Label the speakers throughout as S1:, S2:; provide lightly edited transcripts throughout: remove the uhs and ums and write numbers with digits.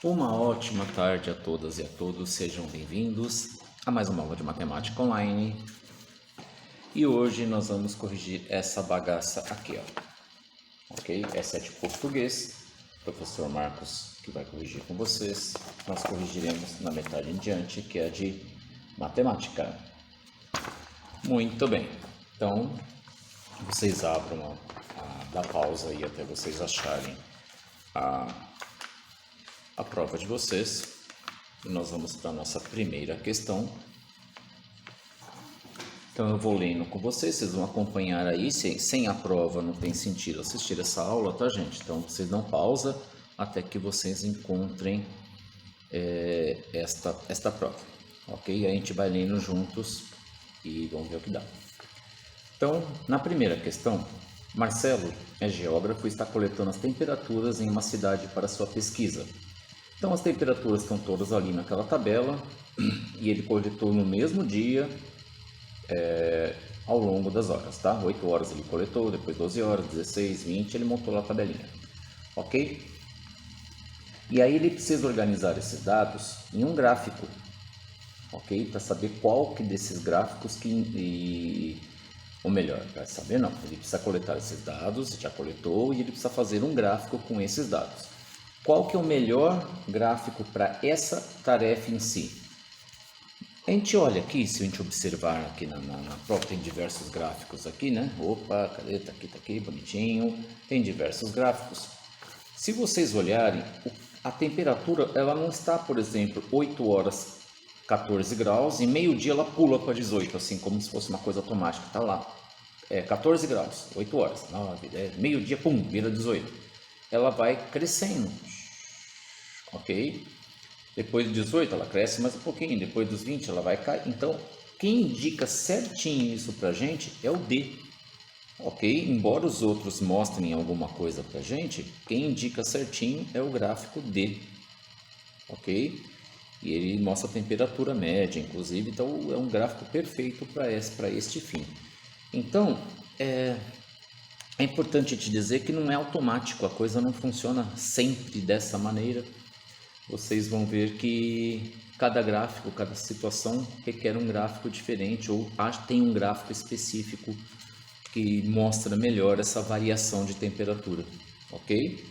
S1: Uma ótima tarde a todas e a todos, sejam bem-vindos a mais uma aula de matemática online. E hoje nós vamos corrigir essa bagaça aqui, ó. Ok? Essa é de português, professor Marcos que vai corrigir com vocês. Nós corrigiremos na metade em diante, que é a de matemática. Muito bem, então vocês abram da pausa aí até vocês acharem a prova de vocês. E nós vamos para a nossa primeira questão. Então eu vou lendo com vocês, vocês vão acompanhar aí, sem a prova não tem sentido assistir essa aula, tá gente? Então vocês dão pausa até que vocês encontrem esta prova, ok? A gente vai lendo juntos e vamos ver o que dá. Então, na primeira questão, Marcelo é geógrafo e está coletando as temperaturas em uma cidade para sua pesquisa. Então as temperaturas estão todas ali naquela tabela e ele coletou no mesmo dia ao longo das horas, tá? 8 horas ele coletou, depois 12 horas, 16, 20, ele montou lá a tabelinha, ok? E aí ele precisa organizar esses dados em um gráfico, ok? Para saber qual que desses gráficos ou melhor, para saber não, ele precisa coletar esses dados, já coletou, e ele precisa fazer um gráfico com esses dados. Qual que é o melhor gráfico para essa tarefa em si? A gente olha aqui, se a gente observar aqui na prova, tem diversos gráficos aqui, né? Opa, cadê? Tá aqui, bonitinho. Tem diversos gráficos. Se vocês olharem, a temperatura, ela não está, por exemplo, 8 horas 14 graus e meio-dia ela pula para 18, assim como se fosse uma coisa automática. Tá lá, 14 graus, 8 horas, 9, 10, meio-dia, pum, vira 18. Ela vai crescendo, ok? Depois dos 18 ela cresce mais um pouquinho, depois dos 20 ela vai cair. Então, quem indica certinho isso pra gente é o D, ok? Embora os outros mostrem alguma coisa pra gente, quem indica certinho é o gráfico D, ok? E ele mostra a temperatura média, inclusive, então é um gráfico perfeito para este fim. Então, é importante te dizer que não é automático, a coisa não funciona sempre dessa maneira. Vocês vão ver que cada gráfico, cada situação requer um gráfico diferente ou tem um gráfico específico que mostra melhor essa variação de temperatura, ok?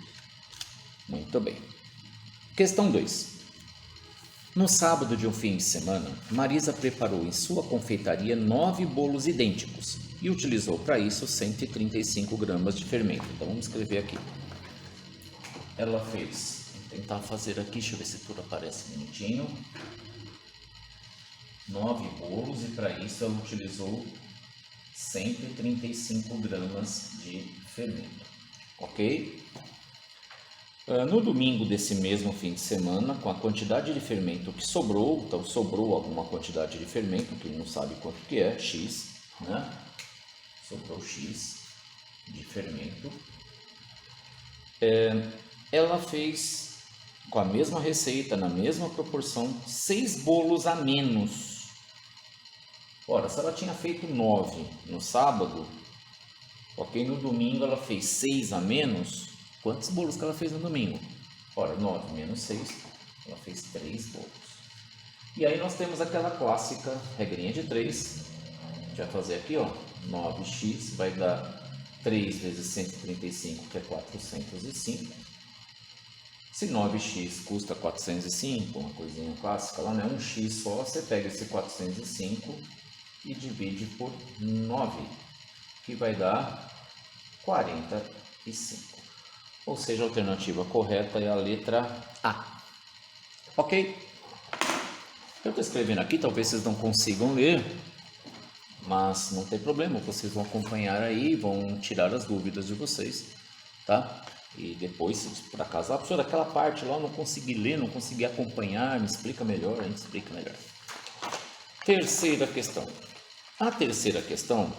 S1: Muito bem. Questão 2. No sábado de um fim de semana, Marisa preparou em sua confeitaria 9 bolos idênticos e utilizou para isso 135 gramas de fermento. Então vamos escrever aqui. Ela fez, vou tentar fazer aqui, deixa eu ver se tudo aparece bonitinho. 9 bolos e para isso ela utilizou 135 gramas de fermento, ok? No domingo desse mesmo fim de semana, com a quantidade de fermento que sobrou, então sobrou alguma quantidade de fermento, que não sabe quanto que é, X, né? Sobrou X de fermento. Ela fez, com a mesma receita, na mesma proporção, 6 bolos a menos. Ora, se ela tinha feito 9 no sábado, ok, no domingo ela fez 6 a menos. Quantos bolos que ela fez no domingo? Ora, 9 menos 6, ela fez 3 bolos. E aí nós temos aquela clássica regrinha de 3. A gente vai fazer aqui, ó, 9x vai dar 3 vezes 135, que é 405. Se 9x custa 405, uma coisinha clássica lá, né? 1x só, você pega esse 405 e divide por 9, que vai dar 45. Ou seja, a alternativa correta é a letra A. Ok? Eu estou escrevendo aqui, talvez vocês não consigam ler, mas não tem problema, vocês vão acompanhar aí e vão tirar as dúvidas de vocês, tá? E depois, se por acaso, professor, aquela parte lá eu não consegui ler, não consegui acompanhar, me explica melhor, a gente explica melhor. Terceira questão. A terceira questão,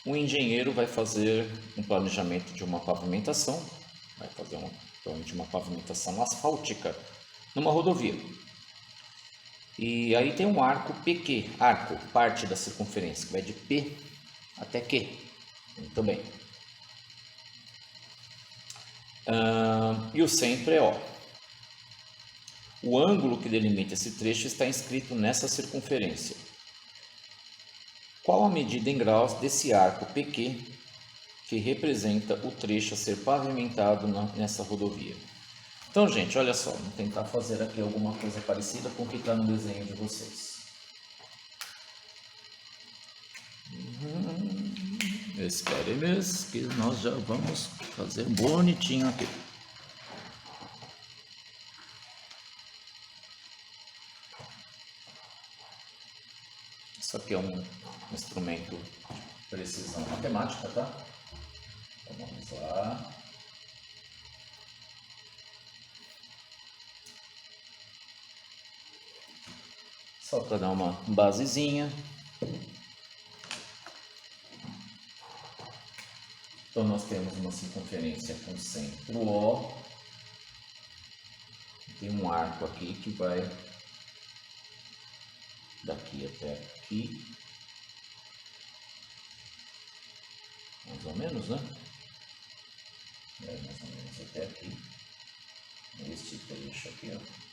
S1: o engenheiro vai fazer um planejamento de uma pavimentação, vai fazer uma pavimentação asfáltica numa rodovia. E aí tem um arco PQ, arco, parte da circunferência, que vai de P até Q. Muito bem. E o centro é O. O ângulo que delimita esse trecho está inscrito nessa circunferência. Qual a medida em graus desse arco PQ que representa o trecho a ser pavimentado nessa rodovia? Então, gente, olha só, vamos tentar fazer aqui alguma coisa parecida com o que está no desenho de vocês. Espere mesmo que nós já vamos fazer bonitinho aqui. Isso aqui é um instrumento de precisão matemática, tá? Então vamos lá. Só para dar uma basezinha. Então nós temos uma circunferência com centro O. Tem um arco aqui que vai daqui até aqui. Mais ou menos, né? Mais ou menos até aqui. Este trecho aqui, ó.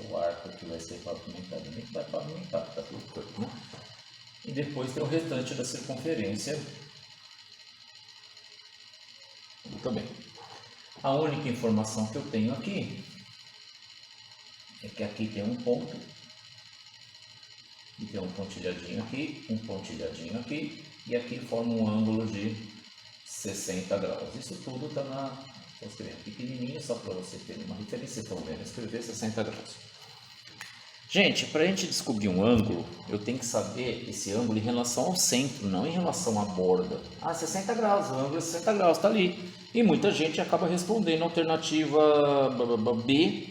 S1: O arco que vai ser pavimentado, nem que vai pavimentar, tá tudo torto, né? E depois tem o restante da circunferência. Muito bem. A única informação que eu tenho aqui é que aqui tem um ponto e tem um pontilhadinho aqui, um pontilhadinho aqui, e aqui forma um ângulo de 60 graus. Isso tudo está na... Estou escrevendo pequenininho só para você ter uma referência. Estão vendo? Escrever 60 graus. Gente, para a gente descobrir um ângulo, eu tenho que saber esse ângulo em relação ao centro, não em relação à borda. Ah, 60 graus, o ângulo é 60 graus, está ali. E muita gente acaba respondendo a alternativa B,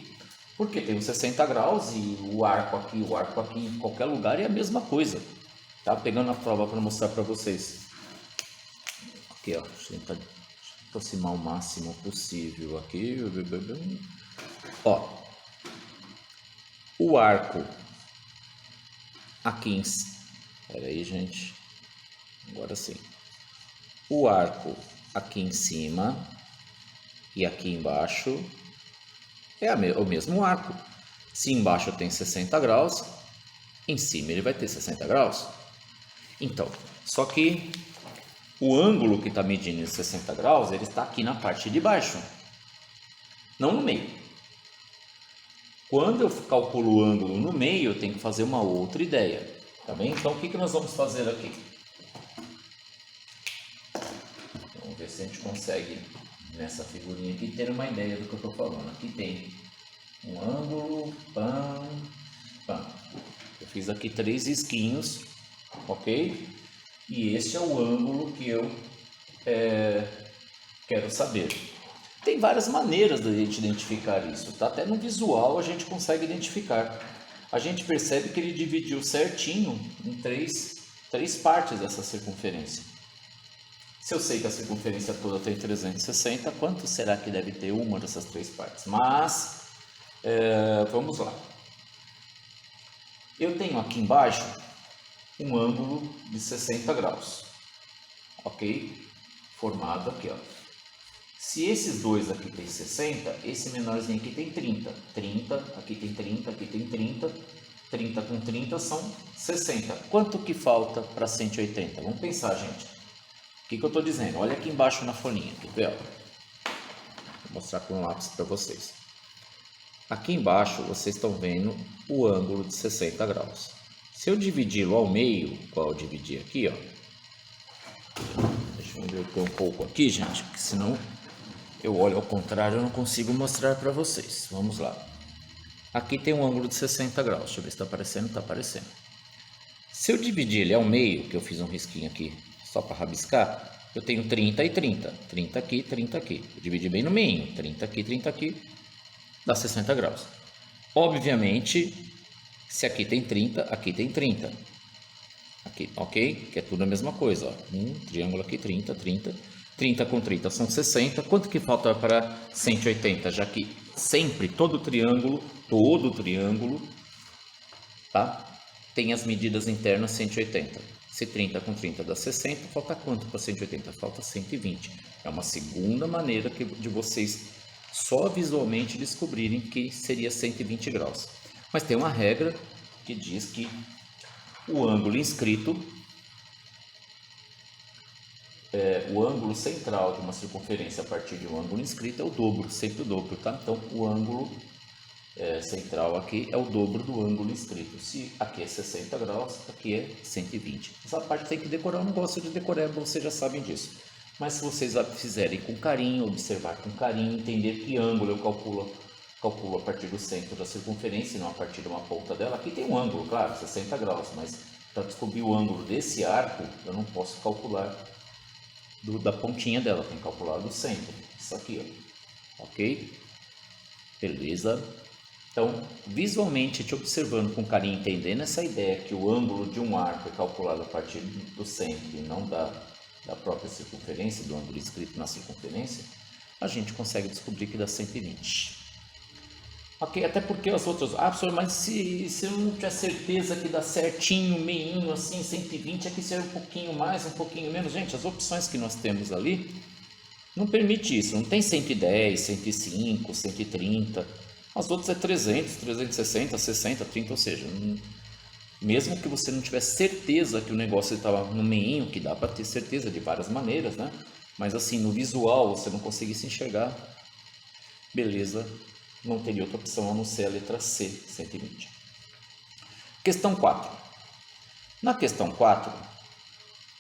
S1: porque tem os 60 graus e o arco aqui em qualquer lugar é a mesma coisa. Tá pegando a prova para mostrar para vocês. Aqui, ó, deixa eu tentar aproximar o máximo possível aqui. Ó, o arco aqui em... Espera aí, gente. Agora sim. O arco aqui em cima e aqui embaixo é o mesmo arco. Se embaixo tem 60 graus, em cima ele vai ter 60 graus. Então, só que o ângulo que está medindo esses 60 graus, ele está aqui na parte de baixo, não no meio. Quando eu calculo o ângulo no meio, eu tenho que fazer uma outra ideia, tá bem? Então, o que nós vamos fazer aqui? Vamos ver se a gente consegue, nessa figurinha aqui, ter uma ideia do que eu estou falando. Aqui tem um ângulo, eu fiz aqui 3 risquinhos, ok? E este é o ângulo que eu quero saber. Tem várias maneiras de a gente identificar isso, tá? Até no visual a gente consegue identificar. A gente percebe que ele dividiu certinho em três partes dessa circunferência. Se eu sei que a circunferência toda tem 360, quanto será que deve ter uma dessas 3 partes? Mas, vamos lá. Eu tenho aqui embaixo um ângulo de 60 graus, ok? Formado aqui, ó. Se esses dois aqui tem 60, esse menorzinho aqui tem 30. 30, aqui tem 30, aqui tem 30. 30 com 30 são 60. Quanto que falta para 180? Vamos pensar, gente. O que eu estou dizendo? Olha aqui embaixo na folhinha. Aqui, vou mostrar com um lápis para vocês. Aqui embaixo vocês estão vendo o ângulo de 60 graus. Se eu dividi-lo ao meio, igual eu dividi aqui, ó. Deixa eu inverter um pouco aqui, gente, porque senão eu olho ao contrário, eu não consigo mostrar para vocês. Vamos lá. Aqui tem um ângulo de 60 graus. Deixa eu ver se está aparecendo. Está aparecendo. Se eu dividir ele ao meio, que eu fiz um risquinho aqui só para rabiscar, eu tenho 30 e 30. 30 aqui, 30 aqui. Eu dividi bem no meio. 30 aqui, 30 aqui. Dá 60 graus. Obviamente, se aqui tem 30, aqui tem 30. Aqui, ok? Que é tudo a mesma coisa. Ó. Um triângulo aqui, 30, 30. 30 com 30 são 60. Quanto que falta para 180? Já que sempre todo triângulo, tá? Tem as medidas internas 180. Se 30 com 30 dá 60, falta quanto para 180? Falta 120. É uma segunda maneira de vocês só visualmente descobrirem que seria 120 graus. Mas tem uma regra que diz que o ângulo inscrito, o ângulo central de uma circunferência a partir de um ângulo inscrito é o dobro, sempre o dobro, tá? Então o ângulo central aqui é o dobro do ângulo inscrito. Se aqui é 60 graus, aqui é 120. Essa parte tem que decorar, eu não gosto de decorar, vocês já sabem disso. Mas se vocês fizerem com carinho, observar com carinho, entender que ângulo eu calculo a partir do centro da circunferência e não a partir de uma ponta dela. Aqui tem um ângulo, claro, 60 graus, mas para descobrir o ângulo desse arco, eu não posso calcular da pontinha dela, tem que calcular do centro. Isso aqui, ó. Ok? Beleza? Então, visualmente, te observando com carinho, entendendo essa ideia que o ângulo de um arco é calculado a partir do centro e não da própria circunferência, do ângulo inscrito na circunferência, a gente consegue descobrir que dá 120. Ok, até porque as outras... Ah, professor, mas se eu não tiver certeza que dá certinho, meinho, assim, 120, é que ser um pouquinho mais, um pouquinho menos. Gente, as opções que nós temos ali não permite isso. Não tem 110, 105, 130. As outras é 300, 360, 60, 30, ou seja, mesmo que você não tiver certeza que o negócio estava no meinho, que dá para ter certeza de várias maneiras, né? Mas assim, no visual, você não conseguisse enxergar, beleza, não teria outra opção a não ser a letra C, 120. Questão 4. Na questão 4,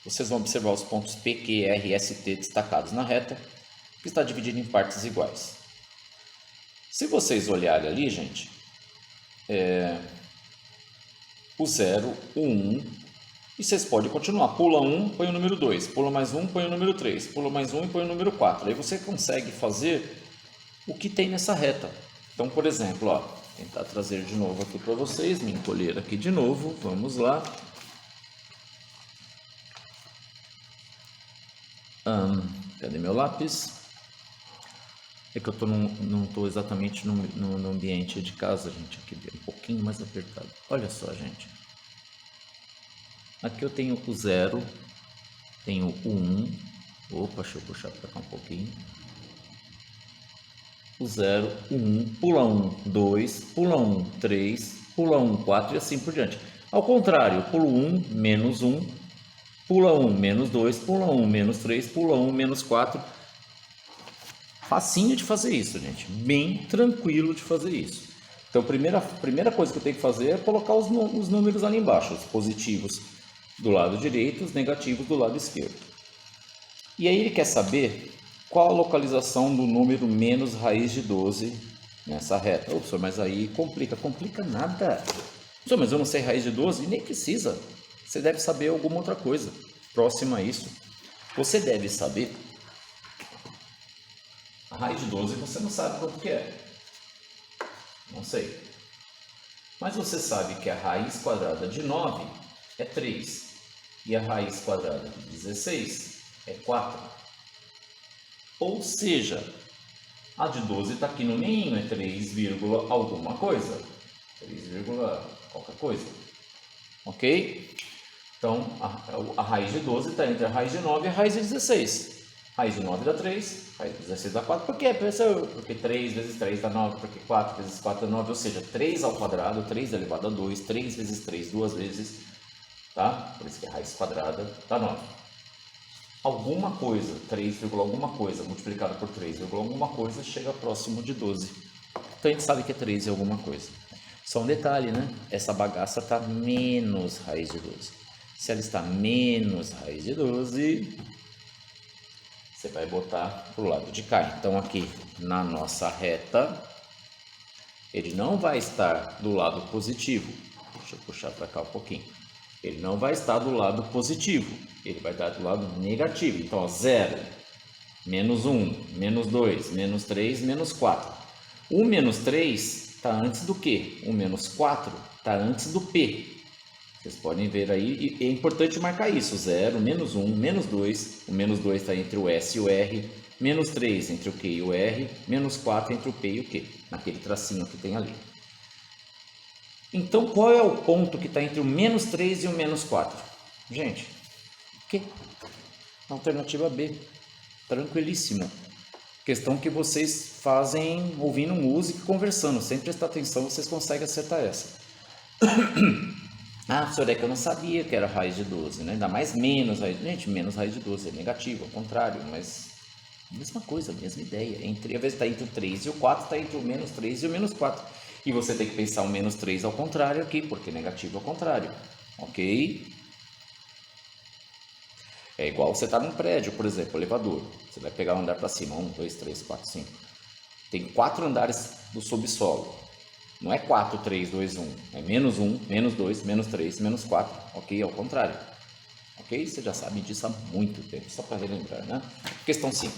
S1: vocês vão observar os pontos P, Q, R, S, T destacados na reta, que está dividido em partes iguais. Se vocês olharem ali, gente, o 0, o 1, e vocês podem continuar. Pula 1, põe o número 2, pula mais 1, põe o número 3, pula mais 1 e põe o número 4. Aí você consegue fazer o que tem nessa reta. Então, por exemplo, ó, vou tentar trazer de novo aqui para vocês, me encolher aqui de novo, vamos lá. Cadê meu lápis? É que eu não estou exatamente no ambiente de casa, gente, aqui é um pouquinho mais apertado. Olha só, gente. Aqui eu tenho o 0, tenho o 1. Opa, deixa eu puxar para cá um pouquinho. O 0, o 1, pula 1, 2, pula 1, 3, pula 1, 4 e assim por diante. Ao contrário, pulo 1, menos 1, pula 1, menos 2, pula 1, menos 3, pula 1, menos 4. Facinho de fazer isso, gente. Bem tranquilo de fazer isso. Então, a primeira coisa que eu tenho que fazer é colocar os números ali embaixo. Os positivos do lado direito, os negativos do lado esquerdo. E aí ele quer saber qual a localização do número menos raiz de 12 nessa reta. Ô, professor, mas aí complica. Complica nada. Professor, mas eu não sei raiz de 12? Nem precisa. Você deve saber alguma outra coisa próxima a isso. Você deve saber... A raiz de 12 você não sabe quanto que é. Não sei. Mas você sabe que a raiz quadrada de 9 é 3. E a raiz quadrada de 16 é 4. Ou seja, a de 12 está aqui no meio, é 3, alguma coisa. 3, qualquer coisa. Ok? Então, a raiz de 12 está entre a raiz de 9 e a raiz de 16. Raiz de 9 dá 3, raiz de 16 dá 4. Por quê, professor? Porque 3 vezes 3 dá 9, porque 4 vezes 4 dá 9, ou seja, 3 ao quadrado, 3 elevado a 2, 3 vezes 3 duas vezes, tá? Por isso que a raiz quadrada dá 9. Alguma coisa, 3, alguma coisa, multiplicado por 3, alguma coisa, chega próximo de 12. Então a gente sabe que é 3 e alguma coisa. Só um detalhe, né? Essa bagaça está menos raiz de 12. Se ela está menos raiz de 12... você vai botar para o lado de cá. Então, aqui na nossa reta, ele não vai estar do lado positivo. Deixa eu puxar para cá um pouquinho. Ele não vai estar do lado positivo. Ele vai estar do lado negativo. Então, 0, menos 1, menos 2, menos 3, menos 4. O menos 3 está antes do quê? O menos 4 está antes do P. Vocês podem ver aí, e é importante marcar isso, 0, menos 1, menos 2, o menos 2 está entre o S e o R, menos 3 entre o Q e o R, menos 4 entre o P e o Q, naquele tracinho que tem ali. Então, qual é o ponto que está entre o menos 3 e o menos 4? Gente, que? Alternativa B. Tranquilíssimo. Questão que vocês fazem ouvindo música e conversando. Sem prestar atenção, vocês conseguem acertar essa. Ah, professor, é que eu não sabia que era raiz de 12, né? Ainda mais menos raiz. Gente, menos raiz de 12 é negativo, ao contrário, mas mesma coisa, mesma ideia. Às vezes está entre o 3 e o 4, está entre o menos 3 e o menos 4. E você tem que pensar o menos 3 ao contrário aqui, porque negativo ao contrário. Ok? É igual você tá num prédio, por exemplo, elevador. Você vai pegar um andar para cima, 1, 2, 3, 4, 5. Tem 4 andares do subsolo. Não é 4, 3, 2, 1. É menos 1, menos 2, menos 3, menos 4. Ok? Ao contrário. Ok? Você já sabe disso há muito tempo, só para relembrar, né? Questão 5.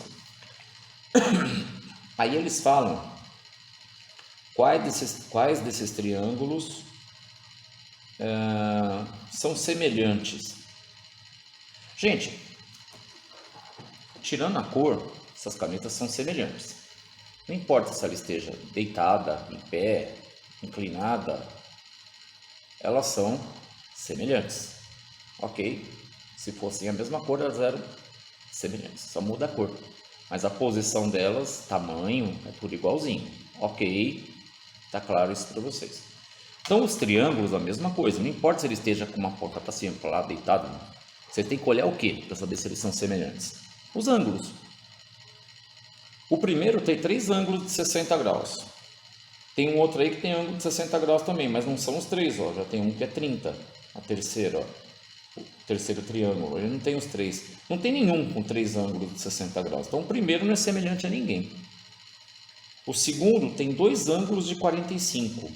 S1: Aí eles falam quais desses triângulos são semelhantes. Gente, tirando a cor, essas canetas são semelhantes. Não importa se ela esteja deitada, em pé, inclinada, elas são semelhantes. Ok? Se fossem a mesma cor, elas eram semelhantes. Só muda a cor. Mas a posição delas, tamanho, é tudo igualzinho. Ok? Tá claro isso para vocês. Então, os triângulos, a mesma coisa. Não importa se ele esteja com uma ponta para cima, para lá, deitado. Não. Você tem que olhar o que para saber se eles são semelhantes? Os ângulos. O primeiro tem 3 ângulos de 60 graus. Tem um outro aí que tem ângulo de 60 graus também, mas não são os 3, ó. Já tem um que é 30. A terceira, ó. O terceiro triângulo. Ele não tem os 3. Não tem nenhum com 3 ângulos de 60 graus. Então, o primeiro não é semelhante a ninguém. O segundo tem 2 ângulos de 45.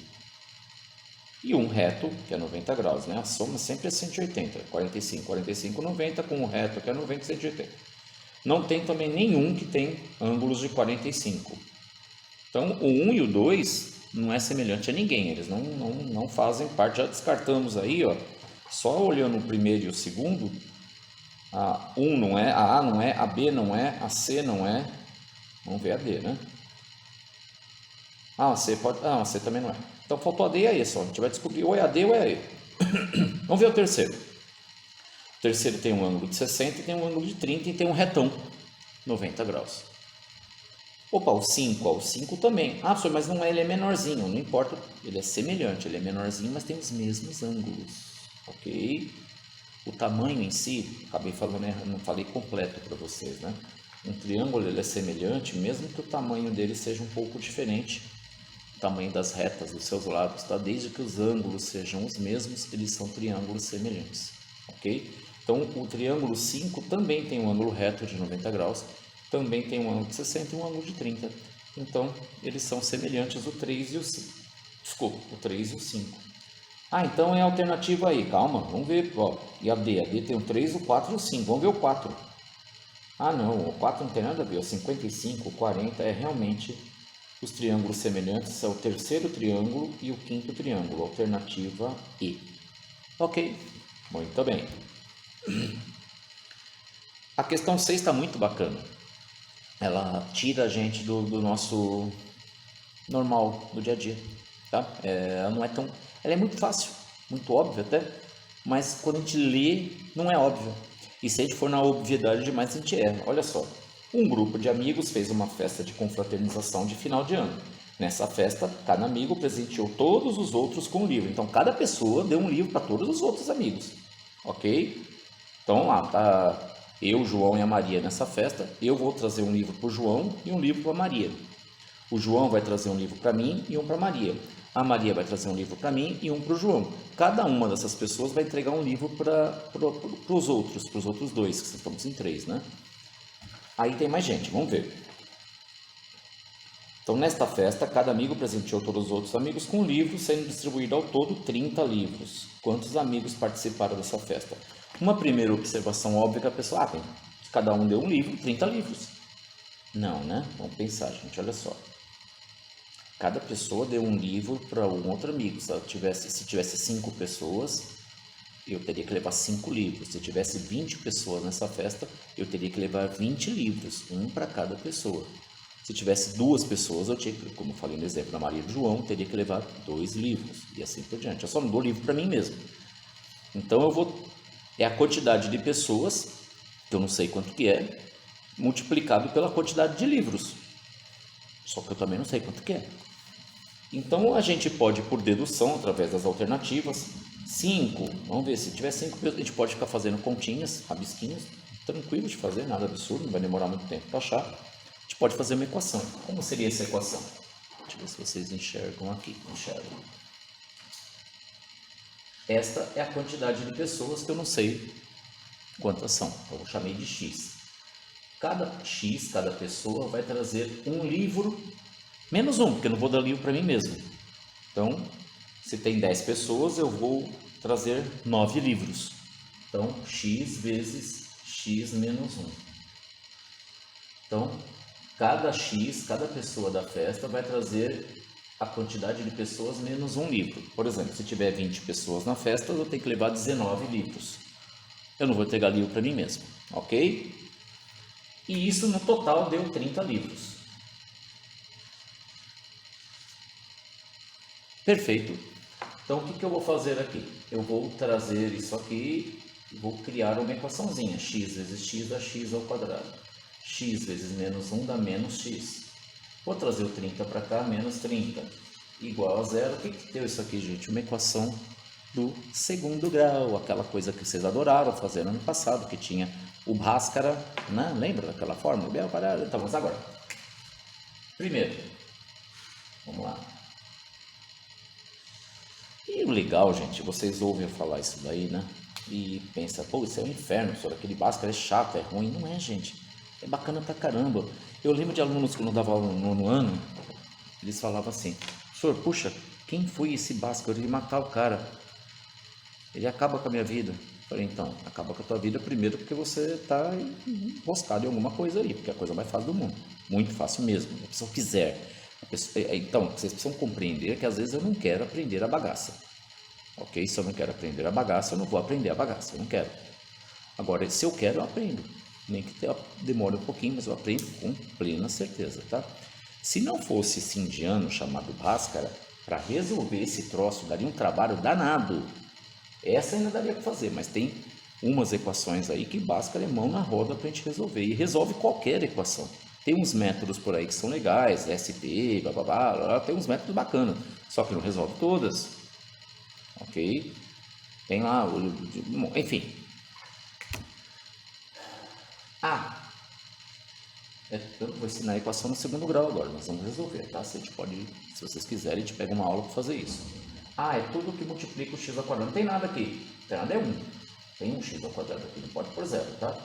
S1: E um reto, que é 90 graus, né? A soma sempre é 180. 45, 45, 90, com o reto, que é 90, 180. Não tem também nenhum que tem ângulos de 45. Então, o 1 e o 2 não é semelhante a ninguém. Eles não fazem parte. Já descartamos aí, ó. Só olhando o primeiro e o segundo, a 1 não é, a A não é, a B não é, a C não é. Vamos ver a D, né? Ah, a C pode. Ah, a C também não é. Então faltou a D e a E só. A gente vai descobrir ou é a D ou é a E. Vamos ver o terceiro. O terceiro tem um ângulo de 60, tem um ângulo de 30 e tem um retão, 90 graus. Opa, o 5, ó, o 5 também. Ah, professor, mas não é, ele é menorzinho. Não importa, ele é semelhante, ele é menorzinho, mas tem os mesmos ângulos. Ok? O tamanho em si, acabei falando, não falei completo para vocês, né? Um triângulo ele é semelhante, mesmo que o tamanho dele seja um pouco diferente. O tamanho das retas dos seus lados, tá? Desde que os ângulos sejam os mesmos, eles são triângulos semelhantes, ok? Então, o triângulo 5 também tem um ângulo reto de 90 graus, também tem um ângulo de 60 e um ângulo de 30. Então, eles são semelhantes o 3 e o 5. Desculpa, o 3 e o 5. Ah, então é a alternativa aí, calma, vamos ver, ó. E a D? A D tem o 3, o 4 e o 5, vamos ver o 4. Ah, não, o 4 não tem nada a ver, o 55, o 40 é realmente... Os triângulos semelhantes são o terceiro triângulo e o quinto triângulo, alternativa E. Ok, muito bem. A questão 6 está muito bacana. Ela tira a gente do nosso normal, do dia a dia. Tá? Ela não é tão... Ela é muito fácil, muito óbvia até, mas quando a gente lê, não é óbvio. E se a gente for na obviedade demais, a gente erra. Olha só. Um grupo de amigos fez uma festa de confraternização de final de ano. Nessa festa, cada amigo presenteou todos os outros com um livro. Então, cada pessoa deu um livro para todos os outros amigos. Ok? Então, lá tá eu, João e a Maria nessa festa. Eu vou trazer um livro para o João e um livro para a Maria. O João vai trazer um livro para mim e um para a Maria. A Maria vai trazer um livro para mim e um para o João. Cada uma dessas pessoas vai entregar um livro para os outros dois, que estamos em 3, né? Aí tem mais gente, vamos ver. Então, nesta festa, cada amigo presenteou todos os outros amigos com um livro, sendo distribuído ao todo 30 livros. Quantos amigos participaram dessa festa? Uma primeira observação óbvia que a pessoa, cada um deu um livro, 30 livros. Não, né? Vamos pensar, gente, olha só. Cada pessoa deu um livro para um outro amigo. Se tivesse 5 pessoas... eu teria que levar 5 livros. Se tivesse 20 pessoas nessa festa, eu teria que levar 20 livros, um para cada pessoa. Se tivesse 2 pessoas, eu tinha que, como eu falei no exemplo da Maria e do João, teria que levar 2 livros, e assim por diante. Eu só não dou livro para mim mesmo. Então, eu vou é a quantidade de pessoas, que eu não sei quanto que é, multiplicado pela quantidade de livros. Só que eu também não sei quanto que é. Então a gente pode, por dedução, através das alternativas, 5, vamos ver, se tiver 5 pessoas, a gente pode ficar fazendo continhas, rabisquinhos, tranquilo de fazer, nada absurdo, não vai demorar muito tempo para achar. A gente pode fazer uma equação. Como seria essa equação? Deixa eu ver se vocês enxergam aqui. Enxergam. Esta é a quantidade de pessoas que eu não sei quantas são. Eu chamei de x. Cada pessoa vai trazer um livro, menos um, porque eu não vou dar livro para mim mesmo. Então, se tem 10 pessoas, eu vou trazer 9 livros. Então, x vezes x menos 1. Então, cada pessoa da festa vai trazer a quantidade de pessoas menos um livro. Por exemplo, se tiver 20 pessoas na festa, eu tenho que levar 19 livros. Eu não vou entregar livro para mim mesmo, ok? E isso no total deu 30 livros. Perfeito. Então, o que eu vou fazer aqui? Eu vou trazer isso aqui e vou criar uma equaçãozinha. X vezes x dá x ao quadrado. X vezes menos 1 dá menos x. Vou trazer o 30 para cá, menos 30, igual a zero. O que deu isso aqui, gente? Uma equação do segundo grau, aquela coisa que vocês adoraram fazer no ano passado, que tinha o Bhaskara, né? Lembra daquela fórmula? Então vamos agora. Primeiro, vamos lá. E o legal, gente, vocês ouvem eu falar isso daí, né? E pensa, pô, isso é um inferno, senhor, aquele Bhaskara é chato, é ruim. Não é, gente. É bacana pra caramba. Eu lembro de alunos que não davam aula no nono ano, eles falavam assim, senhor, puxa, quem foi esse Bhaskara? Ele matar o cara. Ele acaba com a minha vida. Eu falei, então, acaba com a tua vida primeiro porque você está enroscado em alguma coisa aí, porque é a coisa mais fácil do mundo. Muito fácil mesmo, a pessoa quiser. Então, vocês precisam compreender que às vezes eu não quero aprender a bagaça. Ok? Se eu não quero aprender a bagaça, eu não vou aprender a bagaça, eu não quero. Agora, se eu quero, eu aprendo. Nem que demore um pouquinho, mas eu aprendo com plena certeza, tá? Se não fosse esse indiano chamado Bhaskara, para resolver esse troço, daria um trabalho danado. Essa ainda daria para fazer, mas tem umas equações aí que Bhaskara é mão na roda para a gente resolver. E resolve qualquer equação. Tem uns métodos por aí que são legais, ST, blá, blá, blá, tem uns métodos bacanas, só que não resolve todas. Ok? Tem lá, enfim. Eu vou ensinar a equação no segundo grau agora, nós vamos resolver, tá? Se vocês quiserem, a gente pega uma aula para fazer isso. É tudo que multiplica o x ao quadrado. Não tem nada aqui, não tem nada, é 1. Tem um x ao quadrado aqui, não pode pôr zero, tá?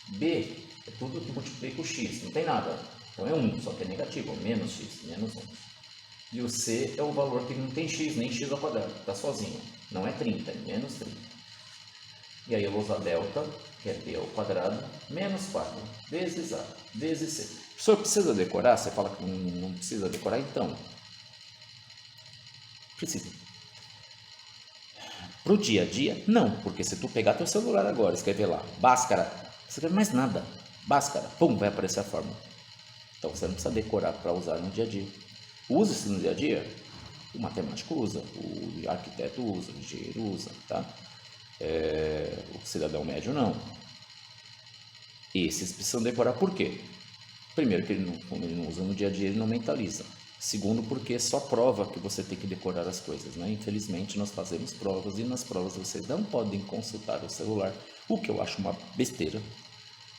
S1: B é tudo que multiplica o x, não tem nada. Então é 1, só que é negativo, menos x, menos 1. E o C é o valor que não tem x, nem x ao quadrado, está sozinho. Não é 30, é menos 30. E aí eu vou usar delta, que é b ao quadrado, menos 4, vezes a, vezes c. O professor precisa decorar? Você fala que não precisa decorar? Então, precisa. Para o dia a dia, não, porque se tu pegar teu celular agora, escrever lá, Bhaskara, não escreve mais nada, Bhaskara, pum, vai aparecer a fórmula. Então você não precisa decorar para usar no dia a dia. Usa-se no dia a dia? O matemático usa, o arquiteto usa, o engenheiro usa, tá? O cidadão médio não. Esses precisam decorar por quê? Primeiro, que como ele não usa no dia a dia, ele não mentaliza. Segundo, porque só prova que você tem que decorar as coisas, né? Infelizmente, nós fazemos provas e nas provas vocês não podem consultar o celular, o que eu acho uma besteira,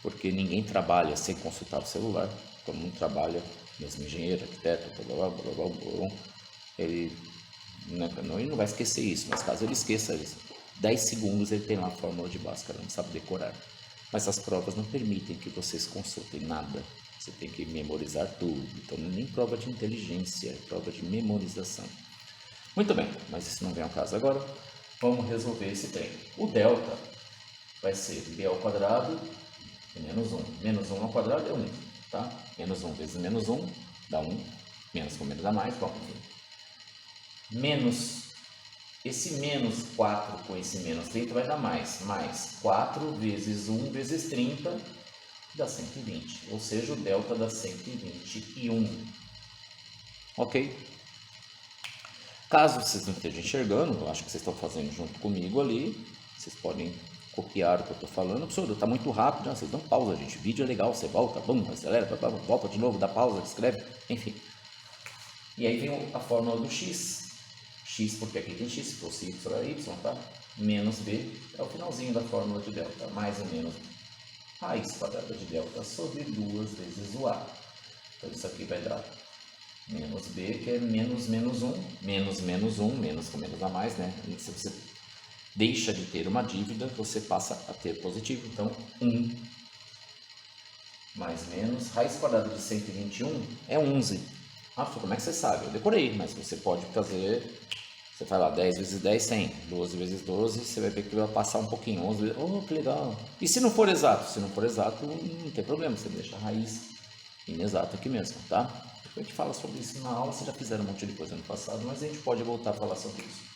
S1: porque ninguém trabalha sem consultar o celular. Quando não trabalha, mesmo engenheiro, arquiteto, blá, blá, blá, blá, blá, ele não vai esquecer isso, mas caso ele esqueça isso, 10 segundos ele tem lá a fórmula de Bhaskara, não sabe decorar. Mas as provas não permitem que vocês consultem nada. Você tem que memorizar tudo. Então, nem prova de inteligência, é prova de memorização. Muito bem, mas isso não vem ao caso agora. Vamos resolver esse trem. O delta vai ser b ao quadrado e menos 1. Menos 1 ao quadrado é 1, tá? Menos 1 vezes menos 1 dá 1. Menos com menos dá mais. Bom, menos, esse menos 4 com esse menos 30 vai dar mais. Mais 4 vezes 1 vezes 30 dá 120, ou seja, o delta dá 121. Ok? Caso vocês não estejam enxergando, eu acho que vocês estão fazendo junto comigo ali, vocês podem copiar o que eu estou falando. Absurdo, está muito rápido, vocês dão pausa, gente. O vídeo é legal, você volta, bum, acelera, volta de novo, dá pausa, escreve, enfim. E aí vem a fórmula do x. X, porque aqui tem x, se fosse y era y, tá? Menos b é o finalzinho da fórmula de delta, mais ou menos raiz quadrada de delta sobre 2 vezes o a. Então isso aqui vai dar menos b, que é menos 1, menos com menos a mais, né? E se você deixa de ter uma dívida, você passa a ter positivo. Então, 1 mais menos, raiz quadrada de 121 é 11. Ah, como é que você sabe? Eu decorei, mas você pode fazer, você faz lá 10 vezes 10, 100, 12 vezes 12, você vai ver que vai passar um pouquinho, 11 vezes, oh, que legal. E se não for exato? Se não for exato, não tem problema, você deixa a raiz inexata aqui mesmo, tá? Depois a gente fala sobre isso na aula, vocês já fizeram um monte de coisa no passado, mas a gente pode voltar a falar sobre isso.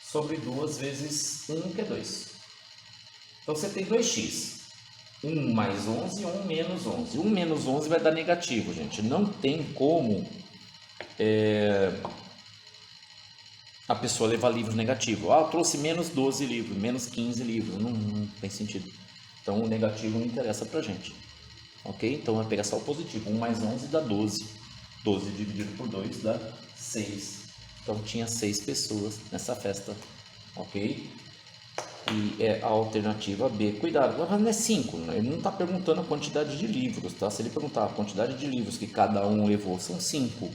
S1: Sobre 2 vezes 1, que é 2. Então você tem 2x. 1 mais 11 e 1 menos 11. 1 menos 11 vai dar negativo, gente. Não tem como a pessoa levar livro negativo. Ah, eu trouxe menos 12 livros, menos 15 livros. Não tem sentido. Então o negativo não interessa pra gente. Ok? Então vai pegar só o positivo. 1 mais 11 dá 12. 12 dividido por 2 dá 6. Então tinha 6 pessoas nessa festa. Ok? E é a alternativa B. Cuidado, não é 5, ele não está perguntando a quantidade de livros, tá? Se ele perguntar a quantidade de livros que cada um levou, são 5.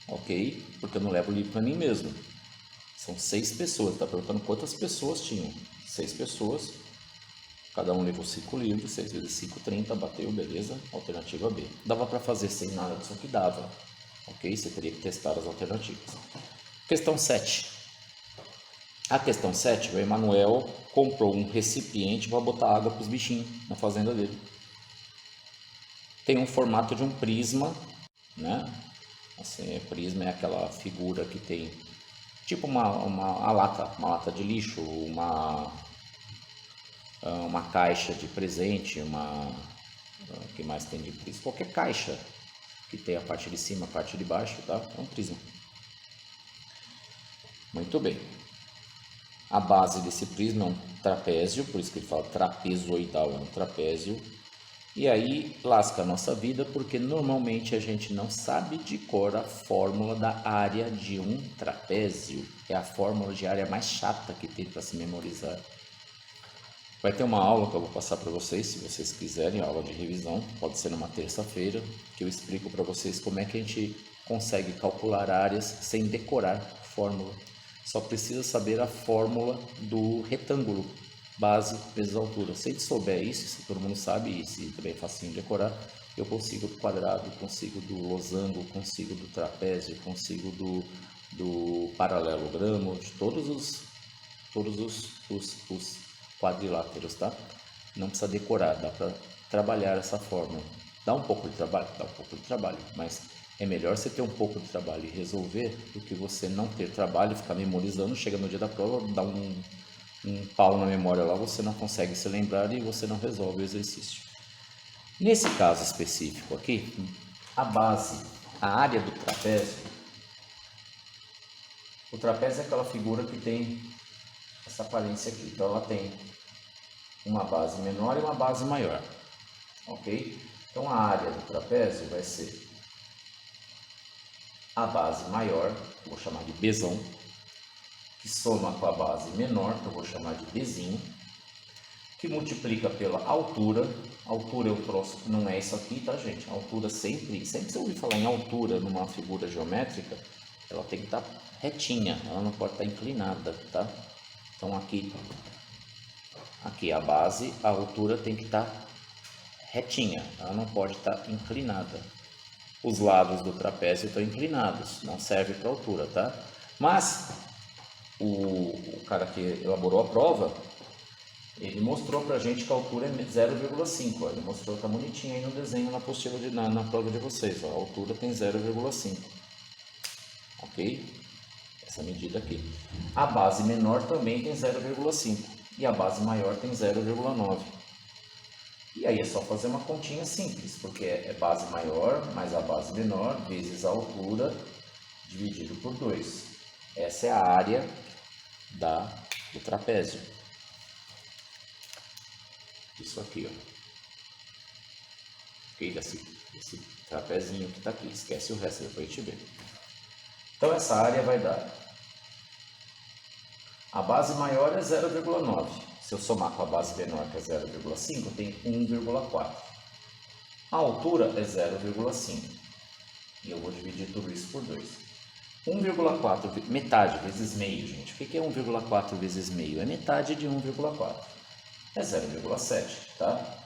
S1: Ok? Porque eu não levo livro para mim mesmo. São 6 pessoas, está perguntando quantas pessoas tinham. 6 pessoas, cada um levou 5 livros, 6 vezes 5, 30, bateu, beleza? Alternativa B. Dava para fazer sem nada disso aqui? Dava. Ok? Você teria que testar as alternativas. Questão 7. A questão 7, o Emanuel comprou um recipiente para botar água para os bichinhos na fazenda dele. Tem um formato de um prisma, né? Assim, prisma é aquela figura que tem tipo uma lata de lixo, uma caixa de presente, o que mais tem de prisma? Qualquer caixa que tem a parte de cima, a parte de baixo, tá? É um prisma. Muito bem. A base desse prisma é um trapézio, por isso que ele fala trapezoidal, é um trapézio. E aí lasca a nossa vida, porque normalmente a gente não sabe de cor a fórmula da área de um trapézio. É a fórmula de área mais chata que tem para se memorizar. Vai ter uma aula que eu vou passar para vocês, se vocês quiserem, aula de revisão, pode ser numa terça-feira, que eu explico para vocês como é que a gente consegue calcular áreas sem decorar fórmula. Só precisa saber a fórmula do retângulo, base vezes altura. Se a gente souber isso, se todo mundo sabe, e se também é facinho de decorar, eu consigo do quadrado, consigo do losango, consigo do trapézio, consigo do paralelogramo, de todos os quadriláteros, tá? Não precisa decorar, dá para trabalhar essa fórmula. Dá um pouco de trabalho? Dá um pouco de trabalho, mas é melhor você ter um pouco de trabalho e resolver do que você não ter trabalho, ficar memorizando, chega no dia da prova, dá um pau na memória lá, você não consegue se lembrar e você não resolve o exercício. Nesse caso específico aqui, a base, a área do trapézio, o trapézio é aquela figura que tem essa aparência aqui, então ela tem uma base menor e uma base maior, ok? Então a área do trapézio vai ser a base maior, que eu vou chamar de Bzão, que soma com a base menor, que eu vou chamar de Bzinho, que multiplica pela altura. Altura eu trouxe, não é isso aqui, tá, gente? A altura sempre você ouvir falar em altura numa figura geométrica, ela tem que estar retinha, ela não pode estar inclinada, tá? Então aqui a base, a altura tem que estar retinha, ela não pode estar inclinada. Os lados do trapézio estão inclinados, não serve para altura, tá? Mas o cara que elaborou a prova, ele mostrou pra gente que a altura é 0,5, ele mostrou, tá bonitinho aí no desenho na apostila na prova de vocês, ó, a altura tem 0,5, ok? Essa medida aqui. A base menor também tem 0,5 e a base maior tem 0,9. E aí é só fazer uma continha simples, porque é base maior mais a base menor vezes a altura dividido por 2. Essa é a área da do trapézio. Isso aqui, ó. Ok? Esse trapezinho que está aqui. Esquece o resto, depois a gente vê. Então essa área vai dar... A base maior é 0,9. Se eu somar com a base menor, que é 0,5, eu tenho 1,4. A altura é 0,5. E eu vou dividir tudo isso por 2. 1,4, metade vezes meio, gente. O que é 1,4 vezes meio? É metade de 1,4. É 0,7, tá?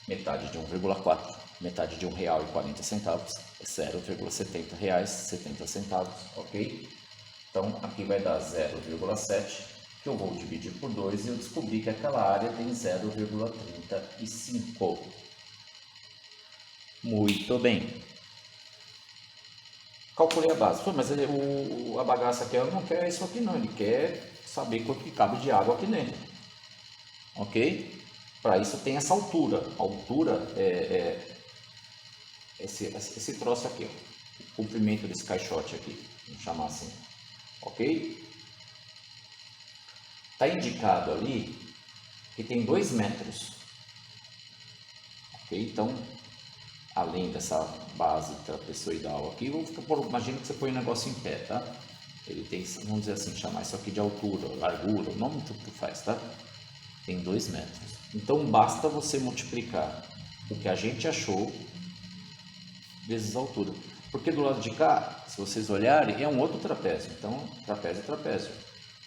S1: Metade de 1,4, metade de R$1,40 é 0,70 reais, 70 centavos, ok? Então, aqui vai dar 0,7, que eu vou dividir por 2 e eu descobri que aquela área tem 0,35. Muito bem. Calculei a base. Pô, mas a bagaça aqui não quer isso aqui não, ele quer saber quanto que cabe de água aqui dentro. Ok? Para isso tem essa altura. A altura é esse troço aqui, ó. O comprimento desse caixote aqui, vamos chamar assim. Ok? Está indicado ali que tem 2 metros. Ok? Então, além dessa base trapezoidal aqui, imagina que você põe o negócio em pé, tá? Ele tem, vamos dizer assim, chamar isso aqui de altura, largura, o nome tudo faz, tá? Tem 2 metros. Então basta você multiplicar o que a gente achou vezes a altura. Porque do lado de cá, se vocês olharem, é um outro trapézio. Então, trapézio é trapézio.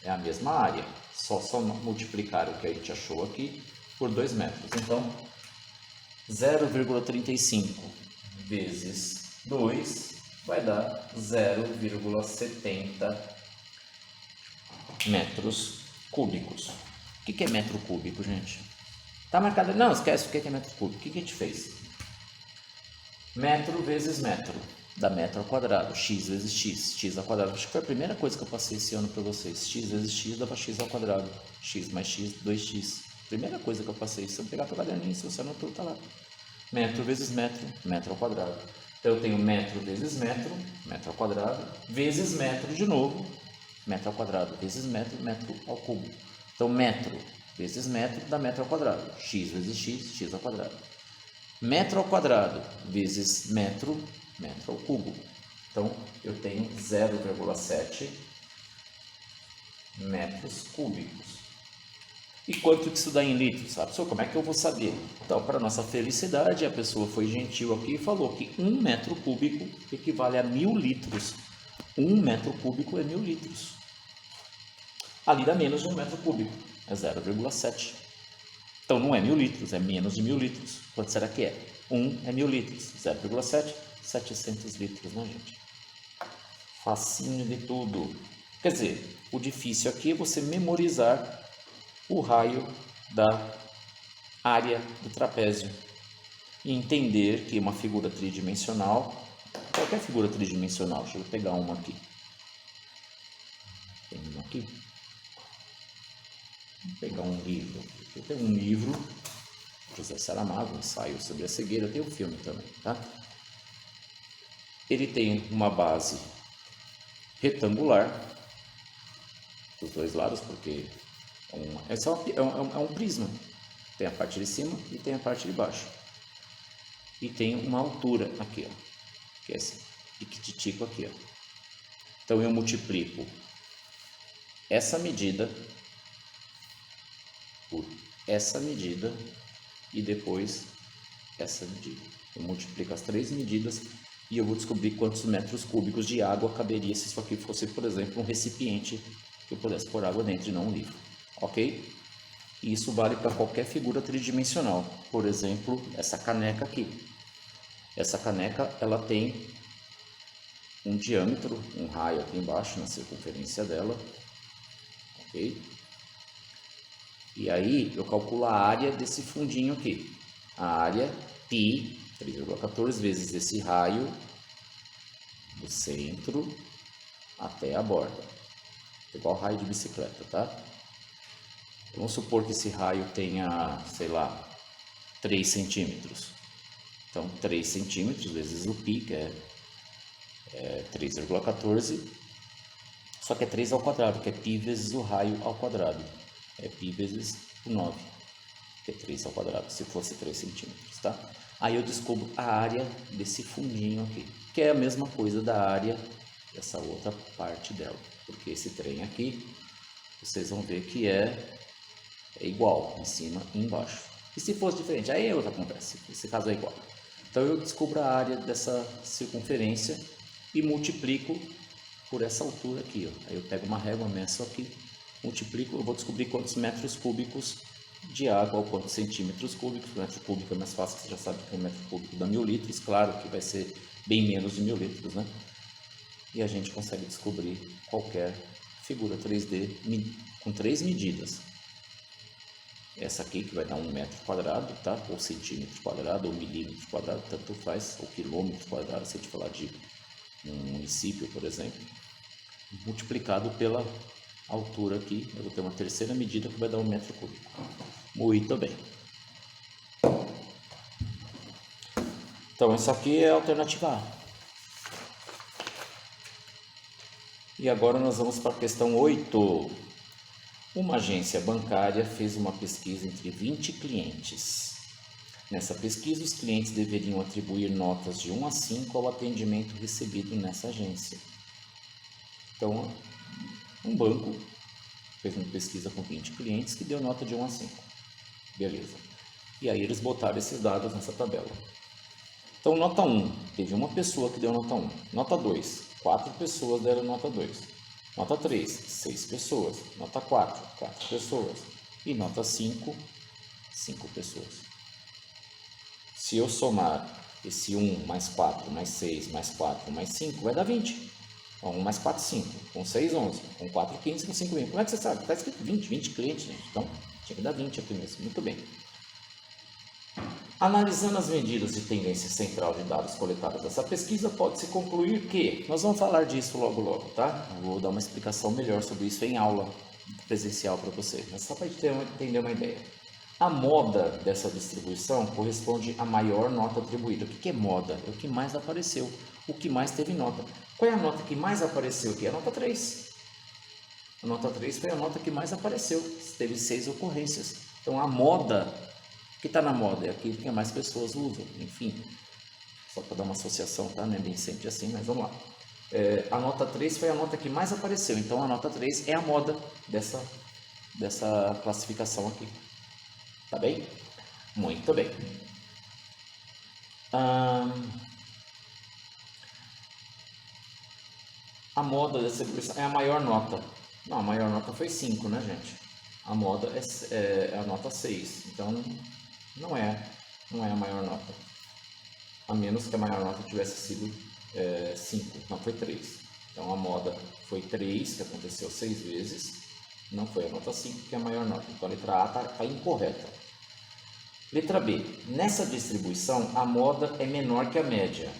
S1: É a mesma área. Só multiplicar o que a gente achou aqui por 2 metros. Então, 0,35 vezes 2 vai dar 0,70 metros cúbicos. O que é metro cúbico, gente? Tá marcado? Não, esquece o que é metro cúbico. O que a gente fez? Metro vezes metro dá metro ao quadrado. X vezes x, x ao quadrado. Acho que foi a primeira coisa que eu passei esse ano para vocês. X vezes x dava x ao quadrado. X mais x, 2x. Primeira coisa que eu passei. Se eu pegar teu caderninho, se você anotou, tá lá. Metro vezes metro, metro ao quadrado. Então eu tenho metro vezes metro, metro ao quadrado, vezes metro de novo, metro ao quadrado, vezes metro, metro ao cubo. Então metro vezes metro dá metro ao quadrado. X vezes x, x ao quadrado. Metro ao quadrado vezes metro, metro ao cubo. Então, eu tenho 0,7 metros cúbicos. E quanto que isso dá em litros? Sabe? Como é que eu vou saber? Então, para nossa felicidade, a pessoa foi gentil aqui e falou que 1 metro cúbico equivale a 1000 litros. 1 metro cúbico é 1000 litros. Ali dá menos de 1 metro cúbico, é 0,7. Então não é 1000 litros, é menos de 1000 litros. Quanto será que é? 1 é 1000 litros, 0,7, 700 litros, né, gente? Facinho de tudo. Quer dizer, o difícil aqui é você memorizar o raio da área do trapézio e entender que uma figura tridimensional, qualquer figura tridimensional, deixa eu pegar uma aqui. Tem uma aqui. Vou pegar um livro. Eu tenho um livro, José Saramago, ensaio sobre a cegueira, tem um filme também, tá? Ele tem uma base retangular, dos dois lados, porque é um prisma. Tem a parte de cima e tem a parte de baixo. E tem uma altura aqui, ó, que é esse piquititico aqui, ó. Então eu multiplico essa medida por essa medida e depois essa medida. Eu multiplico as 3 medidas e eu vou descobrir quantos metros cúbicos de água caberia se isso aqui fosse, por exemplo, um recipiente que eu pudesse pôr água dentro e não um livro, ok? E isso vale para qualquer figura tridimensional. Por exemplo, essa caneca aqui. Essa caneca, ela tem um diâmetro, um raio aqui embaixo na circunferência dela, ok? E aí eu calculo a área desse fundinho aqui. A área π, 3,14 vezes esse raio do centro até a borda. Igual raio de bicicleta, tá? Vamos supor que esse raio tenha, sei lá, 3 centímetros. Então, 3 centímetros vezes o π, que é 3,14. Só que é 3 ao quadrado, que é π vezes o raio ao quadrado. É π vezes o 9, que é 3 ao quadrado, se fosse 3 centímetros, tá? Aí eu descubro a área desse fundinho aqui, que é a mesma coisa da área dessa outra parte dela. Porque esse trem aqui, vocês vão ver que é igual, em cima e embaixo. E se fosse diferente, aí é outra conversa. Nesse caso é igual. Então eu descubro a área dessa circunferência e multiplico por essa altura aqui, ó. Aí eu pego uma régua, meço aqui, multiplico, eu vou descobrir quantos metros cúbicos de água ou quantos centímetros cúbicos. O metro cúbico é mais fácil, você já sabe que o metro cúbico dá 1000 litros, claro que vai ser bem menos de 1000 litros, né? E a gente consegue descobrir qualquer figura 3D com 3 medidas. Essa aqui que vai dar 1 metro quadrado, tá? Ou centímetro quadrado, ou milímetro quadrado, tanto faz, ou quilômetro quadrado, se a gente falar de um município, por exemplo, multiplicado pela altura aqui, eu vou ter uma terceira medida que vai dar 1 metro cúbico. Muito bem. Então, essa aqui é a alternativa A. E agora nós vamos para a questão 8. Uma agência bancária fez uma pesquisa entre 20 clientes. Nessa pesquisa, os clientes deveriam atribuir notas de 1 a 5 ao atendimento recebido nessa agência. Então, um banco fez uma pesquisa com 20 clientes que deu nota de 1 a 5. Beleza. E aí eles botaram esses dados nessa tabela. Então, nota 1, teve uma pessoa que deu nota 1. Nota 2, 4 pessoas deram nota 2. Nota 3, 6 pessoas. Nota 4, 4 pessoas. E nota 5, 5 pessoas. Se eu somar esse 1 mais 4 mais 6 mais 4 mais 5, vai dar 20. Então, 1 mais 4, 5. Com 6, 11. Com 4, 15. Com 5, 20. Como é que você sabe? Está escrito 20 clientes, gente. Então, tinha que dar 20 aqui mesmo. Muito bem. Analisando as medidas de tendência central de dados coletados dessa pesquisa, pode-se concluir que... Nós vamos falar disso logo, tá? Eu vou dar uma explicação melhor sobre isso em aula presencial para vocês, mas só para entender uma ideia. A moda dessa distribuição corresponde à maior nota atribuída. O que é moda? É o que mais apareceu, o que mais teve nota. Qual é a nota que mais apareceu aqui? A nota 3. A nota 3 foi a nota que mais apareceu, teve 6 ocorrências. Então, a moda... O que está na moda é aquilo que mais pessoas usam, enfim, só para dar uma associação, tá? Não é bem sempre assim, mas vamos lá. A nota 3 foi a nota que mais apareceu, então a nota 3 é a moda dessa classificação aqui, tá bem? Muito bem. A moda dessa distribuição é a maior nota. Não, a maior nota foi 5, né, gente? A moda é a nota 6, então... Não é a maior nota, a menos que a maior nota tivesse sido 5, não foi 3. Então a moda foi 3, que aconteceu 6 vezes, não foi a nota 5, que é a maior nota. Então a letra A está incorreta. Letra B, nessa distribuição a moda é menor que a média.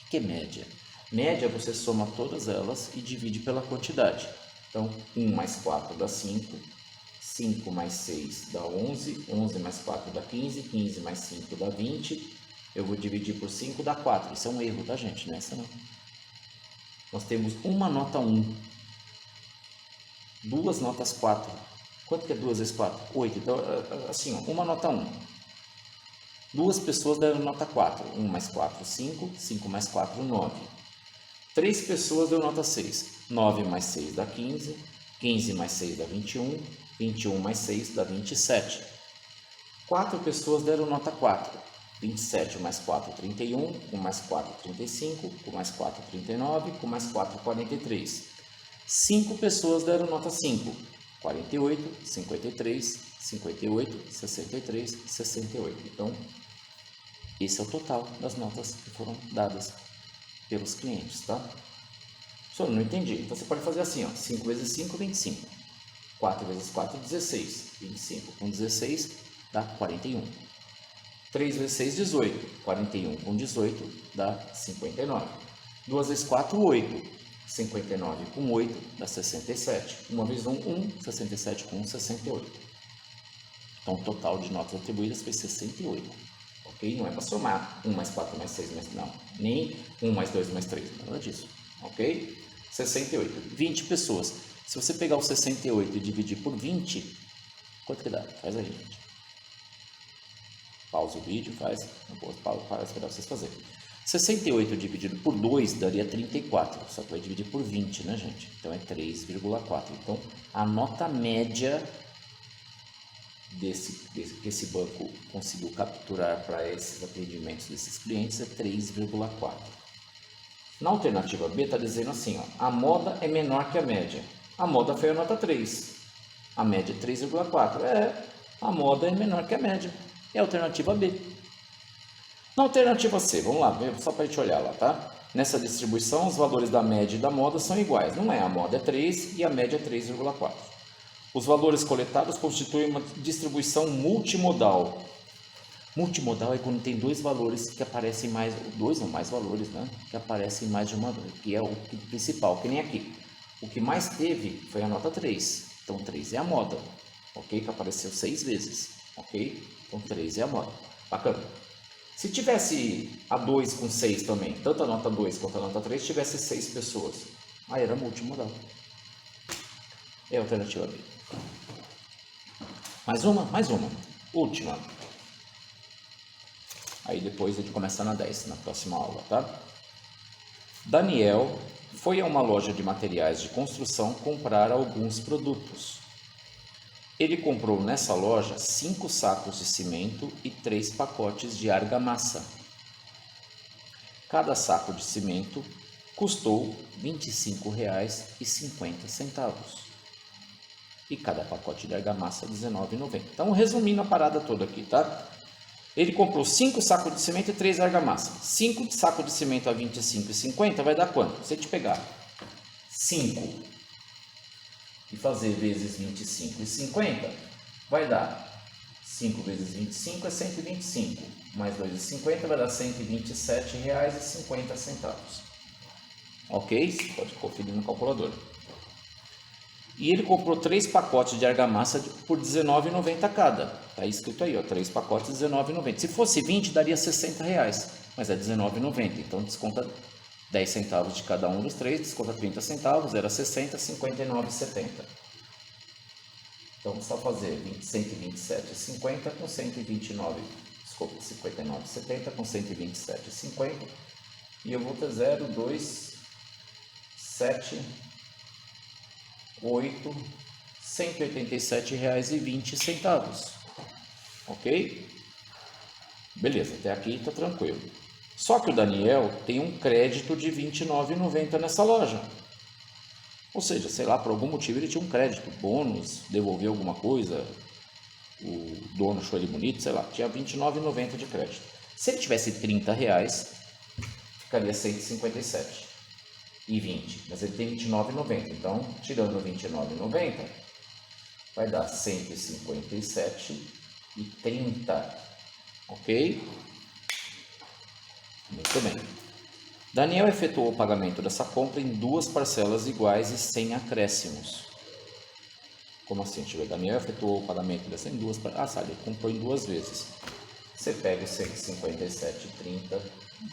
S1: O que é média? Média você soma todas elas e divide pela quantidade. Então 1 mais 4 dá 5. 5 mais 6 dá 11, 11 mais 4 dá 15, 15 mais 5 dá 20, eu vou dividir por 5 dá 4, isso é um erro, tá, gente? Nessa não. Nós temos uma nota 1, duas notas 4, quanto que é 2 vezes 4? 8, então assim, ó, uma nota 1, duas pessoas deram nota 4, 1 mais 4, 5, 5 mais 4, 9, 3 pessoas deu nota 6, 9 mais 6 dá 15, 15 mais 6 dá 21, 21 mais 6 dá 27. 4 pessoas deram nota 4. 27 mais 4, 31. 1 mais 4, 35. 1 mais 4, 39. 1 mais 4, 43. 5 pessoas deram nota 5. 48, 53, 58, 63, 68. Então, esse é o total das notas que foram dadas pelos clientes, tá? Só não entendi. Então, você pode fazer assim, ó. 5 vezes 5, 25. 4 vezes 4, 16. 25 com 16 dá 41. 3 vezes 6, 18. 41 com 18 dá 59. 2 vezes 4, 8. 59 com 8 dá 67. 1 vezes 1, 1. 67 com 1, 68. Então, o total de notas atribuídas foi 68. Ok? Não é para somar 1 mais 4 mais 6 mais... Não. Nem 1 mais 2 mais 3. Nada disso. Ok? 68. 20 pessoas. Se você pegar o 68 e dividir por 20, quanto que dá? Faz aí, gente. Pausa o vídeo, faz. Para esperar vocês fazerem. 68 dividido por 2 daria 34. Só que vai dividir por 20, né, gente? Então é 3,4. Então a nota média que esse banco conseguiu capturar para esses atendimentos desses clientes é 3,4. Na alternativa B está dizendo assim, ó, a moda é menor que a média. A moda foi a nota 3. A média é 3,4. A moda é menor que a média. É a alternativa B. Na alternativa C, vamos lá, só para a gente olhar lá, tá? Nessa distribuição, os valores da média e da moda são iguais. Não é, a moda é 3 e a média é 3,4. Os valores coletados constituem uma distribuição multimodal. Multimodal é quando tem dois valores que aparecem mais, dois ou mais valores, né? Que aparecem mais de uma vez, que é o principal, que nem aqui. O que mais teve foi a nota 3. Então 3 é a moda, ok? Que apareceu 6 vezes, ok? Então 3 é a moda. Bacana. Se tivesse a 2 com 6 também, tanto a nota 2 quanto a nota 3, tivesse 6 pessoas, aí era multimodal. É a alternativa B. Mais uma. Última. Aí depois a gente começa na 10, na próxima aula, tá? Daniel foi a uma loja de materiais de construção comprar alguns produtos. Ele comprou nessa loja 5 sacos de cimento e 3 pacotes de argamassa. Cada saco de cimento custou R$ 25,50. E cada pacote de argamassa R$ 19,90. Então, resumindo a parada toda aqui, tá? Ele comprou 5 sacos de cimento e 3 argamassa. 5 sacos de cimento a R$ 25,50 vai dar quanto? Se a gente pegar 5 e fazer vezes 25,50, vai dar 5 vezes 25 é 125, mais 2,50 vai dar R$ 127,50. Ok? Você pode conferir no calculador. E ele comprou 3 pacotes de argamassa por R$19,90 cada. Tá escrito aí, ó, 3 pacotes R$19,90. Se fosse 20, daria R$60, mas é R$19,90. Então desconta 10 centavos de cada um dos 3, desconta 30 centavos, era 60, 59,70. Então só fazer 127,50 com 59,70 com 127,50. E eu vou ter 0, 2, 7... 187,20. Ok? Beleza, até aqui tá tranquilo. Só que o Daniel tem um crédito de R$ 29,90 nessa loja. Ou seja, sei lá, por algum motivo ele tinha um crédito, bônus, devolveu alguma coisa, o dono achou ele bonito, sei lá, tinha R$ 29,90 de crédito. Se ele tivesse R$30, ficaria 157,20, mas ele tem R$ 29,90, então tirando R$ 29,90 vai dar R$ 157,30, ok? Muito bem. Daniel efetuou o pagamento dessa compra em 2 parcelas iguais e sem acréscimos. Como assim? Deixa eu ver. Daniel efetuou o pagamento dessa em 2 parcelas. Ele comprou em 2 vezes. Você pega o 157,30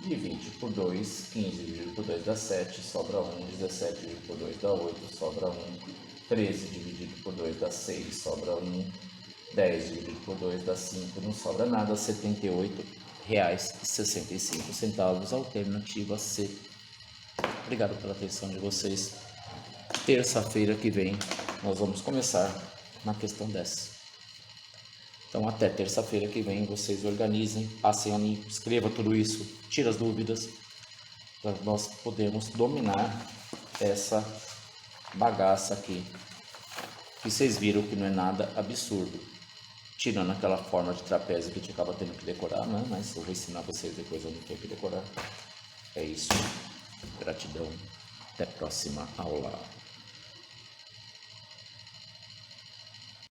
S1: divide por 2, 15 dividido por 2 dá 7, sobra 1, 17 dividido por 2 dá 8, sobra 1, 13 dividido por 2 dá 6, sobra 1, 10 dividido por 2 dá 5, não sobra nada, R$ 78,65, alternativa C. Obrigado pela atenção de vocês. Terça-feira que vem nós vamos começar na questão 10. Então até terça-feira que vem vocês organizem, passem ali, escreva tudo isso, tire as dúvidas, para nós podermos dominar essa bagaça aqui, que vocês viram que não é nada absurdo. Tirando aquela forma de trapézio que a gente acaba tendo que decorar, né? Mas eu vou ensinar vocês depois onde tem que decorar. É isso. Gratidão. Até a próxima aula.